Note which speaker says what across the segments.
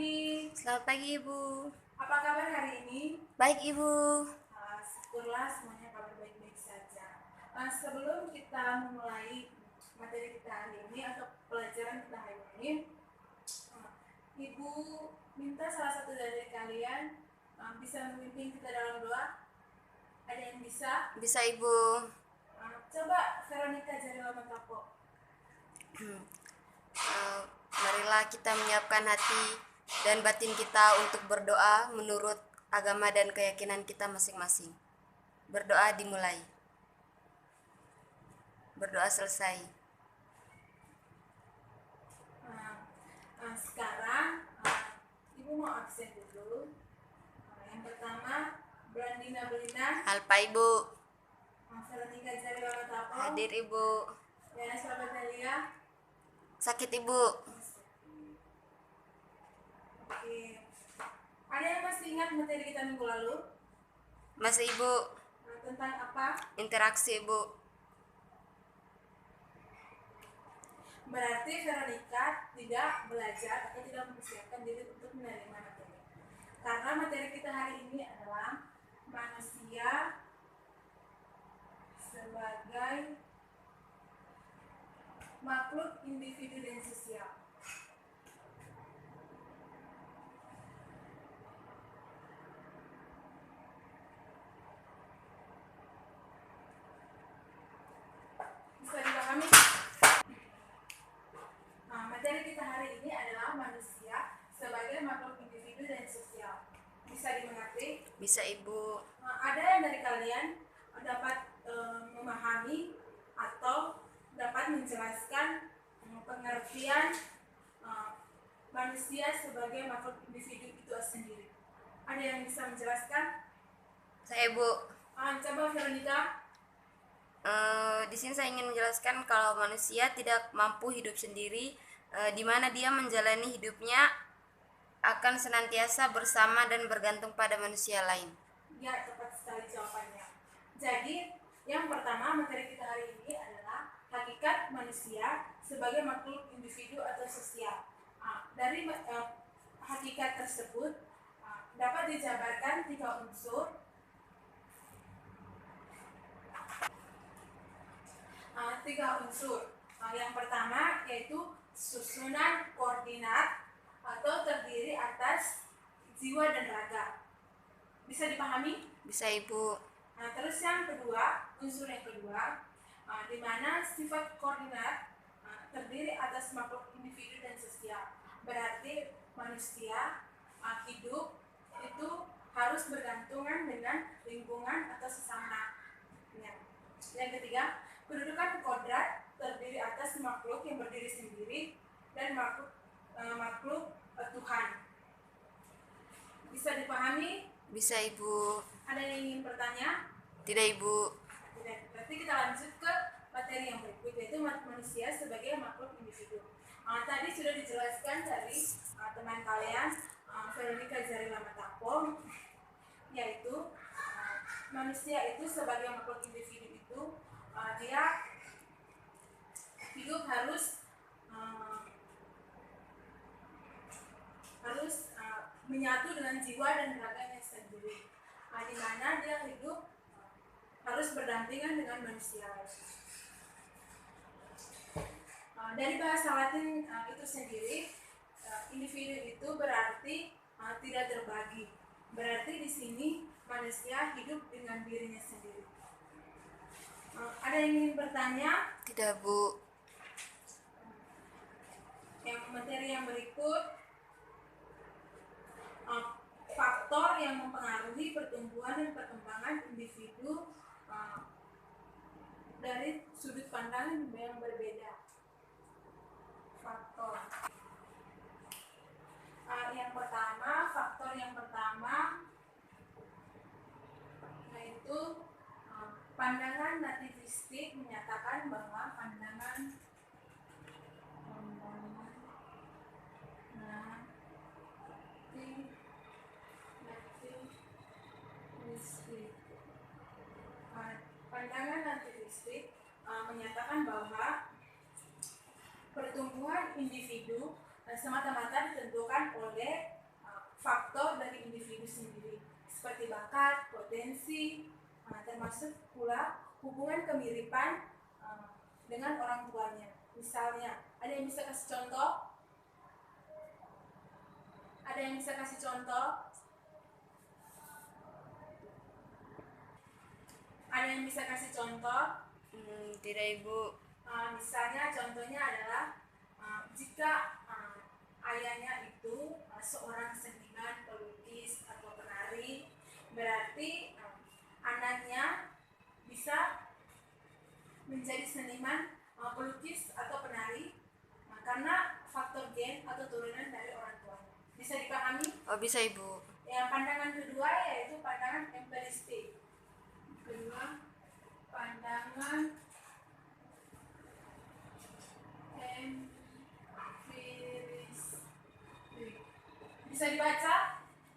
Speaker 1: pagi.
Speaker 2: Selamat pagi Ibu.
Speaker 1: Apa kabar hari ini?
Speaker 2: Baik Ibu.
Speaker 1: Syukurlah semuanya kabar baik-baik saja. Sebelum kita memulai materi kita hari ini atau pelajaran kita hari ini, Ibu minta salah satu dari kalian bisa memimpin kita dalam doa. Ada yang bisa?
Speaker 2: Bisa Ibu.
Speaker 1: Coba Veronica Jarila Matapo.
Speaker 2: Marilah kita menyiapkan hati dan batin kita untuk berdoa menurut agama dan keyakinan kita masing-masing. Berdoa dimulai. Berdoa selesai.
Speaker 1: Sekarang Ibu mau absen dulu. Yang pertama Brandina Belina.
Speaker 2: Alpa Ibu.
Speaker 1: Veronica Jarila Matapo.
Speaker 2: Hadir Ibu.
Speaker 1: Yana Sabatelia.
Speaker 2: Sakit Ibu.
Speaker 1: Oke. Ada yang masih ingat materi kita minggu lalu?
Speaker 2: Masih Ibu.
Speaker 1: Tentang apa?
Speaker 2: Interaksi Ibu.
Speaker 1: Berarti Veronica tidak belajar atau tidak mempersiapkan diri untuk menerima materi. Karena materi kita hari ini adalah manusia sebagai makhluk individu dan sosial. Bisa dipahami? Materi kita hari ini adalah manusia sebagai makhluk individu dan sosial. Bisa dimengerti?
Speaker 2: Bisa Ibu.
Speaker 1: Ada yang dari kalian dapat memahami atau dapat menjelaskan pengertian manusia sebagai makhluk individu itu sendiri? Ada yang bisa menjelaskan?
Speaker 2: Saya Ibu.
Speaker 1: Coba Veronica.
Speaker 2: Di sini saya ingin menjelaskan kalau manusia tidak mampu hidup sendiri, di mana dia menjalani hidupnya akan senantiasa bersama dan bergantung pada manusia lain.
Speaker 1: Ya, tepat sekali jawabannya. Jadi, yang pertama materi kita hari ini adalah hakikat manusia sebagai makhluk individu atau sosial. Dari hakikat tersebut dapat dijabarkan 3 unsur. Yang pertama yaitu susunan koordinat atau terdiri atas jiwa dan raga. Bisa dipahami?
Speaker 2: Bisa Ibu.
Speaker 1: Terus yang kedua, unsur yang kedua, di mana sifat koordinat terdiri atas makhluk individu dan sosial. Berarti manusia hidup itu harus bergantungan dengan lingkungan atau sesama. Yang ketiga, kedudukan kodrat terdiri atas makhluk yang berdiri sendiri dan makhluk Tuhan. Bisa dipahami?
Speaker 2: Bisa Ibu.
Speaker 1: Ada yang ingin bertanya?
Speaker 2: Tidak Ibu.
Speaker 1: Tidak. Berarti kita lanjut ke materi yang berikut, yaitu manusia sebagai makhluk individu. Tadi sudah dijelaskan dari teman kalian Veronica Jarila Matapo, yaitu manusia itu sebagai makhluk individu itu dia hidup harus menyatu dengan jiwa dan raganya sendiri, di mana dia hidup harus berdampingan dengan manusia lain. Dari bahasa Latin itu sendiri, individu itu berarti tidak terbagi. Berarti di sini manusia hidup dengan dirinya sendiri. Ada yang ingin bertanya?
Speaker 2: Tidak Bu.
Speaker 1: Yang materi yang berikut, faktor yang mempengaruhi pertumbuhan dan perkembangan individu dari sudut pandang yang berbeda. Faktor. Faktor yang pertama yaitu pandangan nativistik menyatakan bahwa pandangan nativistik menyatakan bahwa pertumbuhan individu semata-mata ditentukan oleh faktor dari individu sendiri seperti bakat, potensi, termasuk pula hubungan kemiripan dengan orang tuanya. Misalnya, ada yang bisa kasih contoh? Ada yang bisa kasih contoh? Ada yang bisa kasih contoh?
Speaker 2: Tidak, Ibu.
Speaker 1: Misalnya contohnya adalah jika ayahnya itu seorang seniman, pelukis atau penari, berarti anaknya bisa menjadi seniman, pelukis atau penari karena faktor gen atau turunan dari orang tuanya. Bisa dipahami?
Speaker 2: Oh, bisa, Ibu.
Speaker 1: Yang pandangan kedua yaitu pandangan empiristik. Kedua, pandangan empiristik. Bisa dibaca?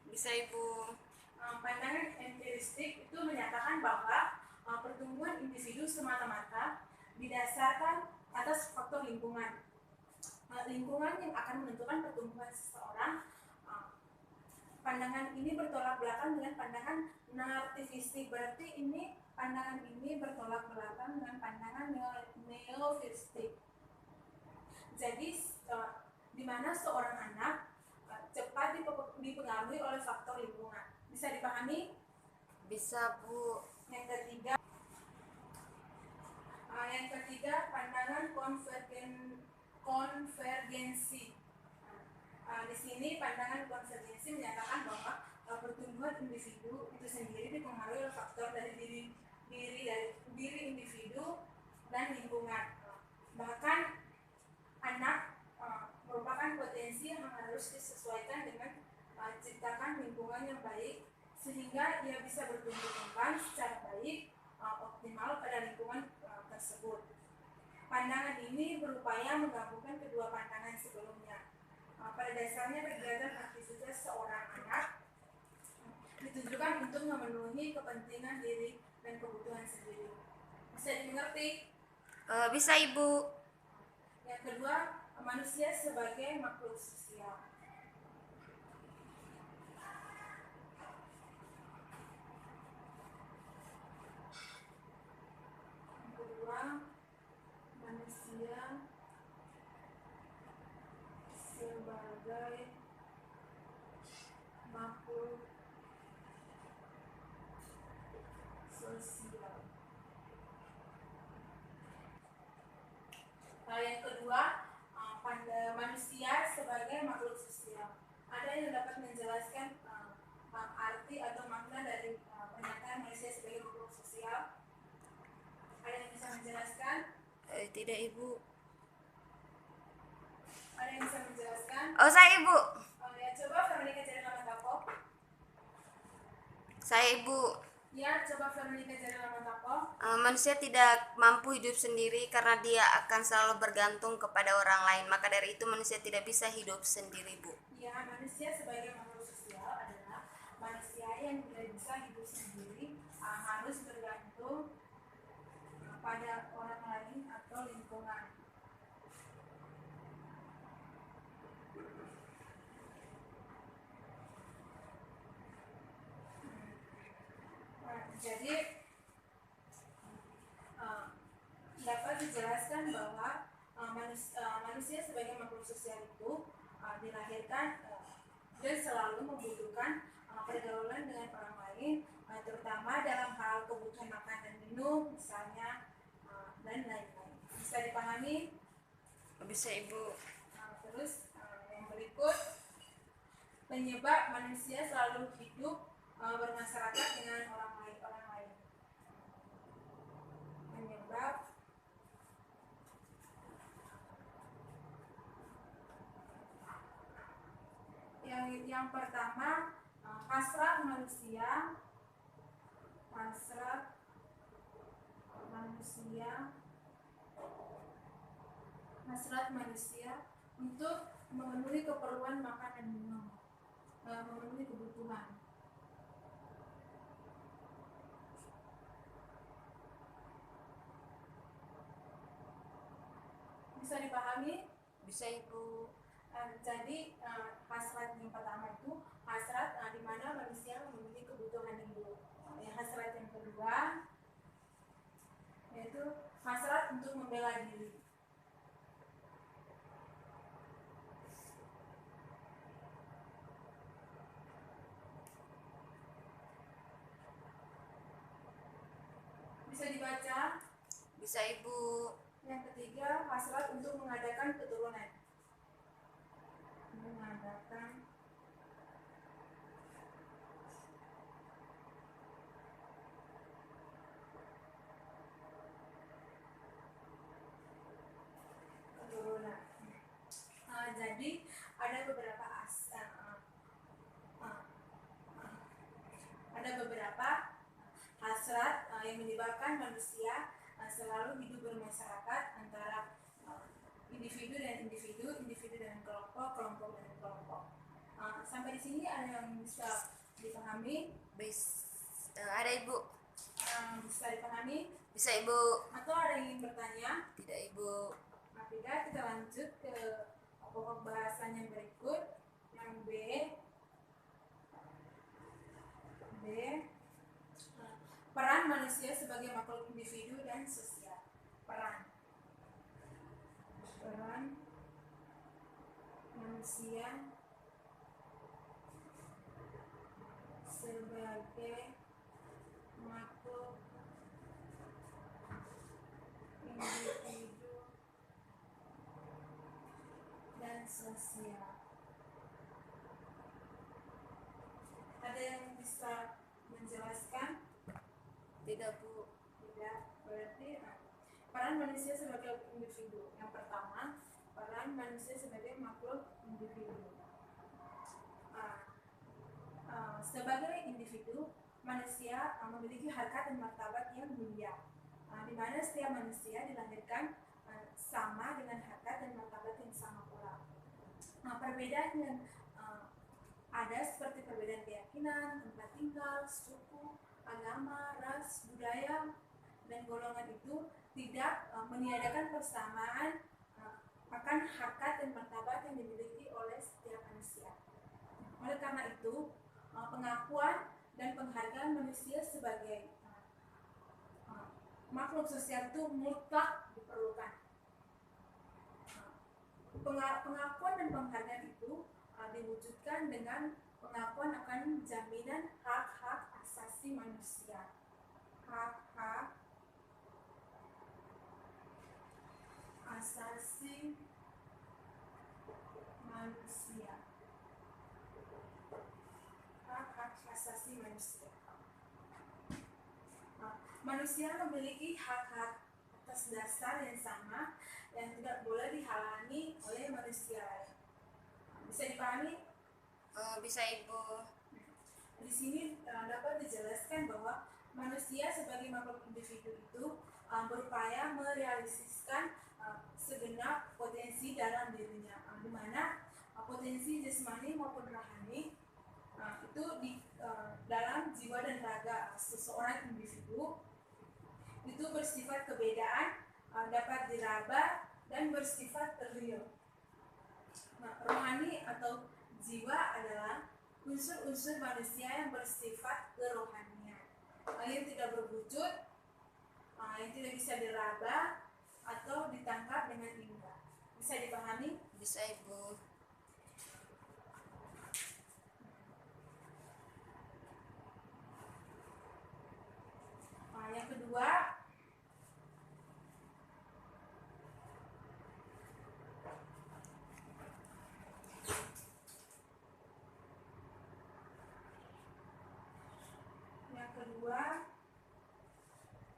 Speaker 2: Bisa, Ibu.
Speaker 1: Pandangan empiristik itu menyatakan bahwa pertumbuhan individu semata-mata didasarkan atas faktor lingkungan. Lingkungan yang akan menentukan pertumbuhan seseorang. Pandangan ini bertolak belakang dengan pandangan nartivistik. Berarti ini pandangan ini bertolak belakang dengan pandangan neofistik. Jadi di mana seorang anak cepat dipengaruhi oleh faktor lingkungan. Bisa dipahami?
Speaker 2: Bisa, Bu.
Speaker 1: Yang ketiga pandangan konvergensi. Di sini pandangan konvergensi menyatakan bahwa pertumbuhan individu itu sendiri dipengaruhi oleh faktor dari diri individu dan lingkungan. Bahkan anak merupakan potensi yang harus disesuaikan dengan ciptakan lingkungan yang baik sehingga ia bisa bertumbuh kembang secara baik, optimal pada lingkungan tersebut. Pandangan ini berupaya menggabungkan kedua pandangan sebelumnya. Pada dasarnya kegiatan aktivitas seorang anak ditujukan untuk memenuhi kepentingan diri dan kebutuhan sendiri. Bisa dimengerti?
Speaker 2: Bisa, Ibu.
Speaker 1: Yang kedua, manusia sebagai makhluk sosial. Yang kedua, manusia sebagai makhluk sosial. Yang kedua, manusia sebagai makhluk sosial. Ada yang dapat menjelaskan arti atau makna dari pernyataan manusia sebagai makhluk sosial? Ada yang bisa menjelaskan?
Speaker 2: Tidak, Ibu.
Speaker 1: Ada yang bisa menjelaskan?
Speaker 2: Oh, saya, Ibu.
Speaker 1: Ya, coba Veronica cari nama Tapo.
Speaker 2: Saya, Ibu.
Speaker 1: Ya, coba Veronica cari nama Tapo.
Speaker 2: Manusia tidak mampu hidup sendiri karena dia akan selalu bergantung kepada orang lain. Maka dari itu manusia tidak bisa hidup sendiri, Bu.
Speaker 1: Ya, manusia sebagai makhluk sosial adalah manusia yang tidak bisa hidup sendiri, harus bergantung pada orang lain atau lingkungan. Jadi dapat dijelaskan bahwa manusia sebagai makhluk sosial itu dilahirkan dan selalu membutuhkan pergaulan dengan orang lain, terutama dalam hal kebutuhan makan dan minum, misalnya, dan lain-lain. Bisa dipahami?
Speaker 2: Bisa, Ibu.
Speaker 1: Terus yang berikut, penyebab manusia selalu hidup bermasyarakat dengan orang lain. Penyebab yang pertama, hasrat manusia untuk memenuhi keperluan makan dan minum, memenuhi kebutuhan. Bisa dipahami?
Speaker 2: Bisa, Ibu.
Speaker 1: Hasrat yang pertama itu hasrat di mana manusia memiliki kebutuhan hidup. Hasrat yang kedua yaitu hasrat untuk membela diri. Bisa dibaca.
Speaker 2: Bisa Ibu.
Speaker 1: Yang ketiga, hasrat untuk mengadakan keturunan. Mengadakan keturunan. Jadi ada beberapa hasrat yang menyebabkan manusia selalu hidup bermasyarakat antara individu dan individu, individu dengan kelompok, kelompok dengan kelompok. Sampai di sini ada yang bisa dipahami?
Speaker 2: Ada Ibu.
Speaker 1: Bisa dipahami?
Speaker 2: Bisa Ibu.
Speaker 1: Atau ada yang ingin bertanya?
Speaker 2: Tidak Ibu.
Speaker 1: Tidak, kita lanjut ke pokok bahasan yang berikut, yang B. Peran manusia sebagai makhluk individu dan sosial. Peran manusia sebagai makhluk individu dan sosial. Ada yang bisa menjelaskan?
Speaker 2: Tidak Bu.
Speaker 1: Tidak, berarti peran manusia sebagai individu. Yang pertama, peran manusia sebagai makhluk individu. Sebagai individu, manusia memiliki harkat dan martabat yang mulia, di mana setiap manusia dilahirkan sama dengan harkat dan martabat yang sama pula. Perbedaan yang ada seperti perbedaan keyakinan, tempat tinggal, suku, agama, ras, budaya, dan golongan itu tidak meniadakan persamaan akan harkat dan martabat yang dimiliki oleh setiap manusia. Oleh karena itu, pengakuan dan penghargaan manusia sebagai makhluk sosial itu mutlak diperlukan. Pengakuan dan penghargaan itu diwujudkan dengan pengakuan akan jaminan hak-hak asasi manusia. Hak-hak asasi manusia. Hak-hak asasi manusia. Manusia memiliki hak-hak atas dasar yang sama yang tidak boleh dihalangi oleh manusia lain. Bisa dipahami?
Speaker 2: Bisa Ibu.
Speaker 1: Di sini dapat dijelaskan bahwa manusia sebagai makhluk individu itu berupaya merealisasikan segenap potensi dalam dirinya, di mana potensi jasmani maupun rohani itu di dalam jiwa dan raga seseorang individu itu bersifat kebedaan, dapat diraba dan bersifat real. Rohani atau jiwa adalah unsur-unsur manusia yang bersifat kerohanian, yang tidak berwujud, yang tidak bisa diraba atau ditangkap dengan indera. Bisa dipahami?
Speaker 2: Bisa Ibu.
Speaker 1: Yang kedua,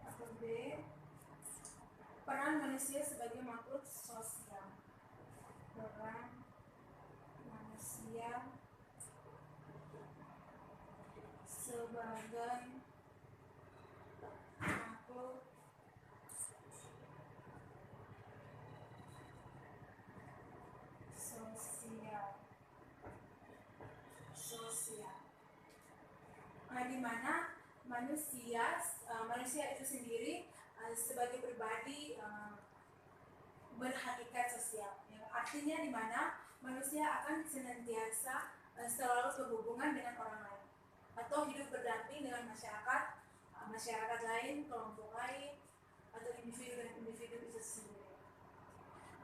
Speaker 1: atau B, peran manusia sebagai makhluk sosial. Peran manusia sebagai makhluk sosial. Di mana manusia itu sendiri sebagai pribadi berhakikat sosial. Artinya di mana manusia akan senantiasa selalu berhubungan dengan orang lain atau hidup berdamping dengan masyarakat lain, kelompok lain, atau individu dan individu itu sendiri.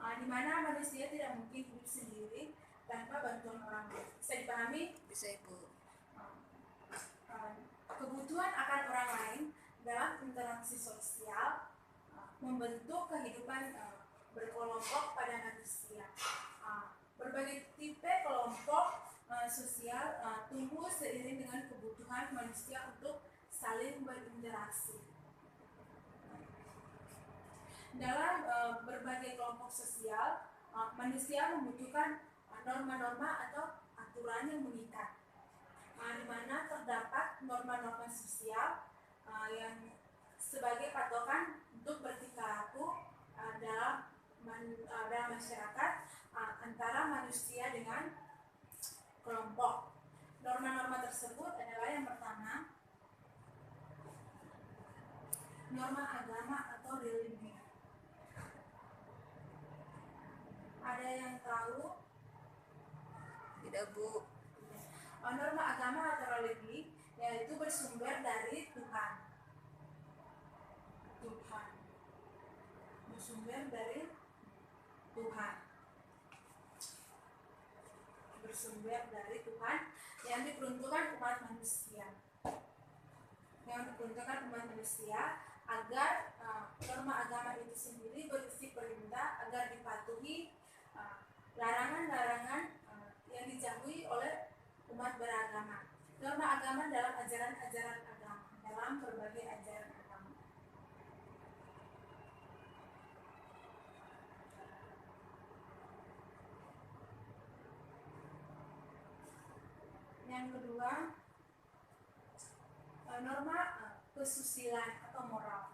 Speaker 1: Di mana manusia tidak mungkin hidup sendiri tanpa bantuan orang lain. Bisa dipahami?
Speaker 2: Bisa Ibu.
Speaker 1: Kebutuhan akan orang lain dalam interaksi sosial membentuk kehidupan berkelompok pada manusia. Berbagai tipe kelompok sosial tumbuh seiring dengan kebutuhan manusia untuk saling berinteraksi. Dalam berbagai kelompok sosial, manusia membutuhkan norma-norma atau aturan yang mengikat, di mana terdapat norma-norma sosial yang sebagai patokan untuk bertingkah laku dalam masyarakat antara manusia dengan kelompok. Norma-norma tersebut adalah yang pertama, norma agama atau religi. Ada yang tahu?
Speaker 2: Tidak Bu.
Speaker 1: Norma agama atau religi yaitu bersumber dari Tuhan. Bersumber dari Tuhan. Bersumber dari Tuhan yang diperuntukkan umat manusia. Agar norma agama itu sendiri berisi perintah agar dipatuhi larangan-larangan yang dijauhi oleh umat beragama. Norma agama dalam ajaran-ajaran agama, dalam berbagai ajaran agama. Yang kedua, norma kesusilaan atau moral.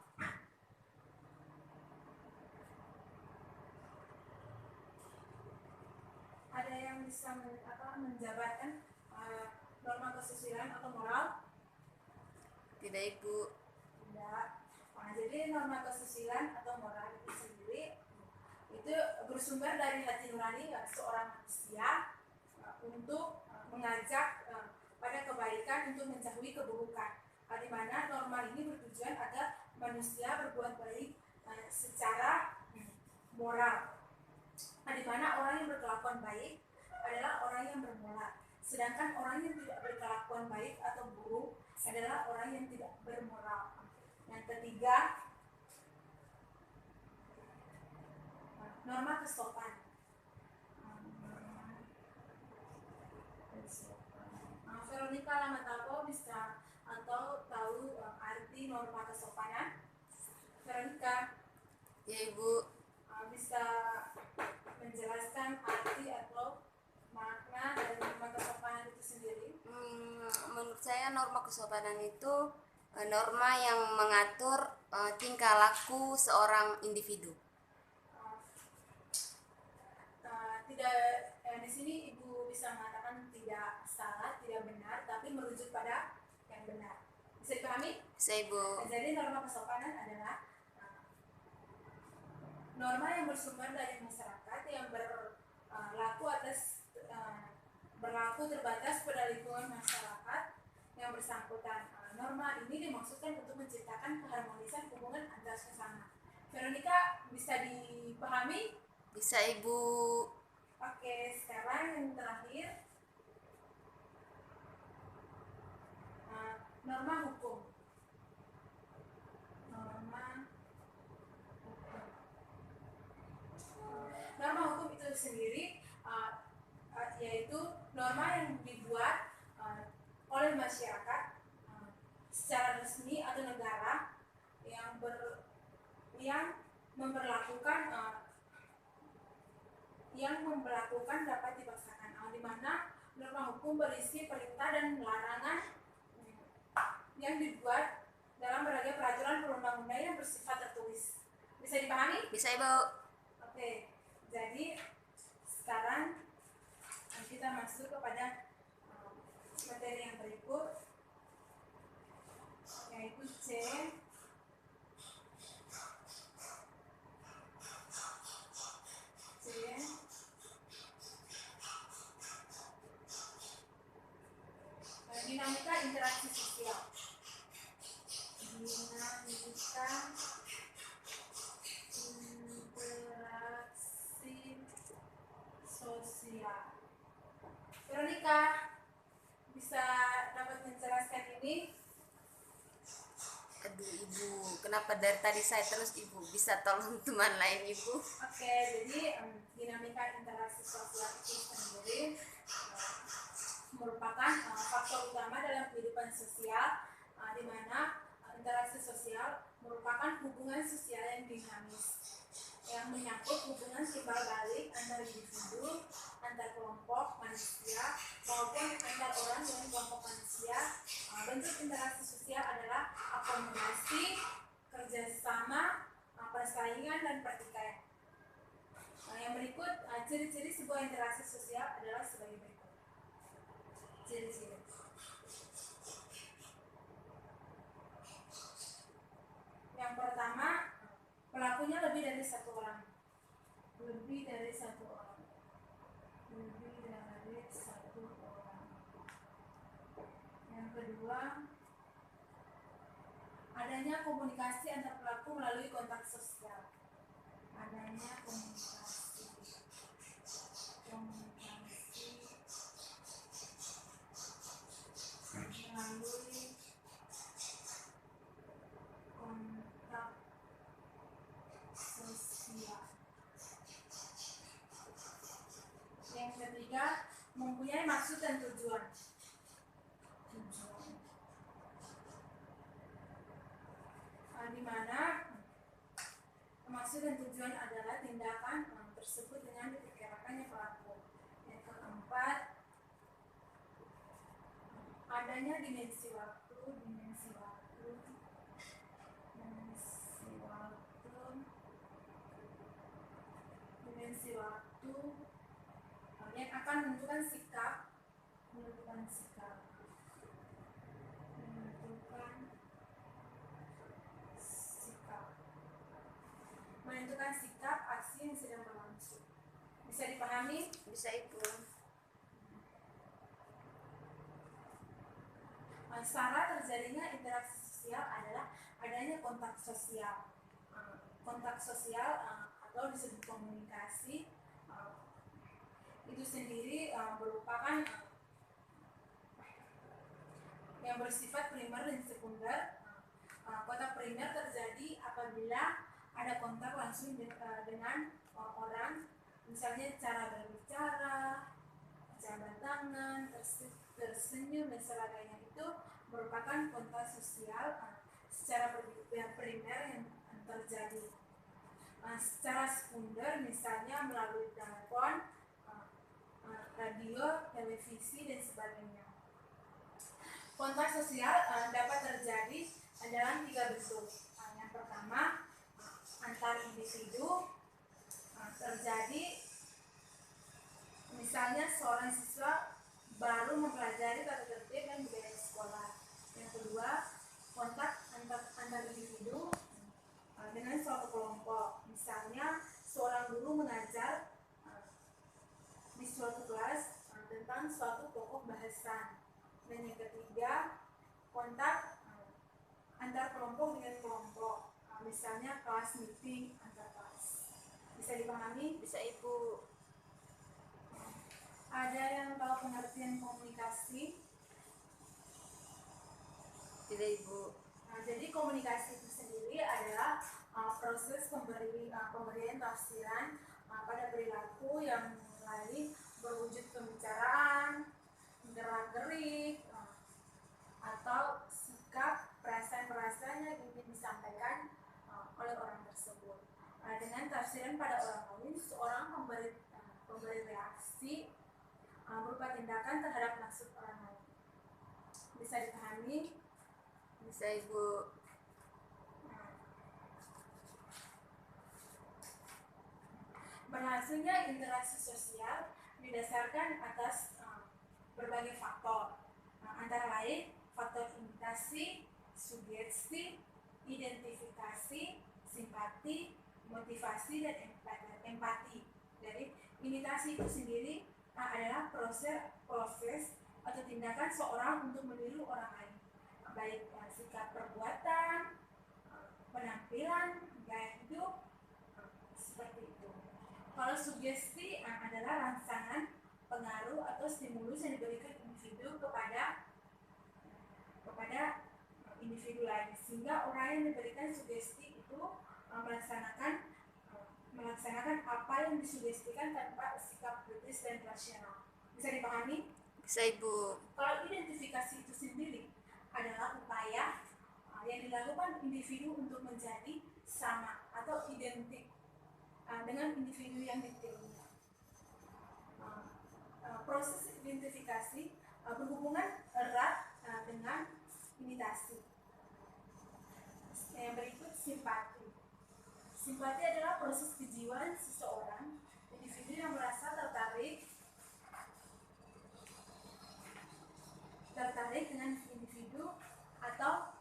Speaker 1: Ada yang bisa menjabarkan norma kesusilaan atau moral?
Speaker 2: Tidak Ibu.
Speaker 1: Tidak. Jadi norma kesusilaan atau moral itu sendiri itu bersumber dari hati nurani seorang manusia untuk mengajak pada kebaikan untuk menjauhi keburukan. Di mana norma ini bertujuan agar manusia berbuat baik secara moral. Di mana orang yang berkelakuan baik adalah orang yang bermoral, sedangkan orang yang tidak berkelakuan baik atau buruk adalah orang yang tidak bermoral. Yang ketiga, norma kesopanan. Veronica Lamatapo bisa atau tahu arti norma kesopanan? Veronica?
Speaker 2: Ya Ibu.
Speaker 1: Bisa menjelaskan arti atau makna dari norma kesopanan itu sendiri?
Speaker 2: Menurut saya norma kesopanan itu norma yang mengatur tingkah laku seorang individu.
Speaker 1: Tidak, di sini Ibu bisa mengatakan tidak salah, tidak benar, tapi merujuk pada yang benar. Bisa dipahami?
Speaker 2: Bisa Ibu.
Speaker 1: Jadi norma kesopanan adalah norma yang bersumber dari masyarakat yang berlaku terbatas pada lingkungan masyarakat yang bersangkutan. Norma ini dimaksudkan untuk menciptakan keharmonisan hubungan antar sesama. Veronica, bisa dipahami?
Speaker 2: Bisa Ibu.
Speaker 1: Oke, sekarang yang terakhir, norma hukum. Norma hukum itu sendiri yaitu norma yang dibuat oleh masyarakat secara resmi atau negara yang memperlakukan dapat dipaksakan, di mana norma hukum berisi perintah dan larangan yang dibuat dalam berbagai peraturan perundang-undangan yang bersifat tertulis. Bisa dipahami?
Speaker 2: Bisa Ibu.
Speaker 1: Oke, jadi sekarang kita masuk kepada materi yang berikut, yaitu C. sosial. Veronica, bisa dapat menjelaskan ini?
Speaker 2: Aduh ibu, kenapa dari tadi saya terus ibu? Bisa tolong teman lain ibu?
Speaker 1: Oke, jadi dinamika interaksi sosial itu sendiri merupakan faktor utama dalam kehidupan sosial, di mana interaksi sosial merupakan hubungan sosial yang dinamis yang menyangkut hubungan timbal balik antar individu, antar kelompok manusia maupun antar orang dengan kelompok manusia. Bentuk interaksi sosial adalah akomodasi, kerjasama, persaingan dan pertikaian. Yang berikut ciri-ciri sebuah interaksi sosial adalah sebagai berikut. Ciri-ciri. Yang pertama, pelakunya lebih dari satu orang. Lebih dari satu orang. Lebih dari satu orang. Yang kedua, adanya komunikasi antar pelaku melalui kontak sosial. Adanya komunikasi melalui kontak sosial. Yang ketiga, mempunyai maksud dan tujuan. Di mana maksud dan tujuan adalah tindakan tersebut dengan diperkirakannya pelaku. Yang keempat, adanya dimensi waktu, yang akan menentukan sikap, menentukan sikap aksi yang sedang berlangsung. Bisa dipahami?
Speaker 2: Bisa ibu.
Speaker 1: Syarat terjadinya interaksi sosial adalah adanya kontak sosial. Kontak sosial atau disebut komunikasi itu sendiri merupakan yang bersifat primer dan sekunder. Kontak primer terjadi apabila ada kontak langsung dengan orang, misalnya cara berbicara, jabat tangan, tersenyum dan sebagainya, itu merupakan kontak sosial secara primer yang terjadi. Secara sekunder misalnya melalui telepon, radio, televisi dan sebagainya. Kontak sosial dapat terjadi dalam 3 bentuk. Yang pertama, antar individu, terjadi misalnya seorang siswa baru mempelajari tata tertib dan budaya sekolah. Yang kedua, kontak antar individu dengan suatu kelompok, misalnya seorang guru mengajar di suatu kelas tentang suatu pokok bahasan. Dan yang ketiga, kontak antar kelompok dengan kelompok, misalnya kelas meeting antar kelas. Bisa dipahami?
Speaker 2: Bisa ibu.
Speaker 1: Ada yang tahu pengertian komunikasi?
Speaker 2: Tidak ibu.
Speaker 1: Jadi komunikasi itu sendiri adalah proses pemberian tafsiran pada perilaku yang mulai berwujud pembicaraan, gerak-gerik, atau sikap, perasaan-perasaan yang ingin disampaikan oleh orang tersebut. Dengan tafsiran pada orang lain, seorang pemberi reaksi berupa tindakan terhadap maksud orang lain. Bisa dipahami?
Speaker 2: Bisa ibu.
Speaker 1: Berhasilnya interaksi sosial didasarkan atas berbagai faktor, antara lain faktor imitasi, sugesti, identifikasi, simpati, motivasi, dan empati. Jadi imitasi itu sendiri adalah proses atau tindakan seorang untuk meniru orang lain, baik sikap perbuatan, penampilan, gaya hidup, seperti itu. Kalau sugesti adalah rangsangan pengaruh atau stimulus yang diberikan individu kepada individu lain, sehingga orang yang diberikan sugesti itu melaksanakan apa yang disugestikan tanpa sikap kritis dan rasional. Bisa dipahami?
Speaker 2: Bisa Ibu.
Speaker 1: Kalau identifikasi itu sendiri adalah upaya yang dilakukan individu untuk menjadi sama atau identik dengan individu yang ditirunya. Proses identifikasi berhubungan erat dengan imitasi. Yang berikut simpati. Simpati adalah proses kejiwaan seseorang, individu yang merasa tertarik dengan individu atau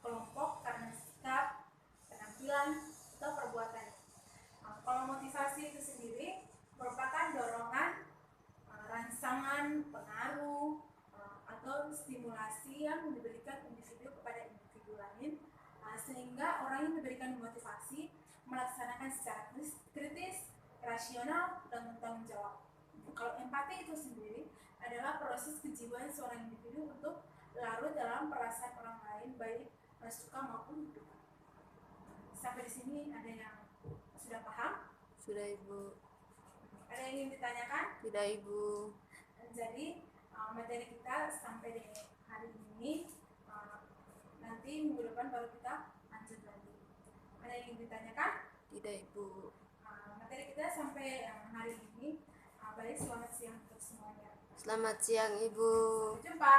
Speaker 1: kelompok karena sikap, penampilan, atau perbuatan. Kalau motivasi itu sendiri merupakan dorongan, rangsangan, pengaruh, atau stimulasi yang diberikan individu kepada individu lain, sehingga orang yang diberikan motivasi melaksanakan secara kritis, rasional, dan bertanggung jawab. Kalau empati itu sendiri adalah proses kejiwaan seorang individu untuk larut dalam perasaan orang lain, baik suka maupun duka. Sampai di sini ada yang sudah paham?
Speaker 2: Sudah Ibu.
Speaker 1: Ada yang ingin ditanyakan?
Speaker 2: Tidak Ibu.
Speaker 1: Jadi materi kita sampai di hari ini, nanti minggu depan baru kita lanjut lagi. Ada yang ingin ditanyakan?
Speaker 2: Tidak Ibu.
Speaker 1: Materi kita sampai hari ini. Baik, selamat siang untuk semuanya.
Speaker 2: Selamat siang Ibu.
Speaker 1: Sampai jumpa.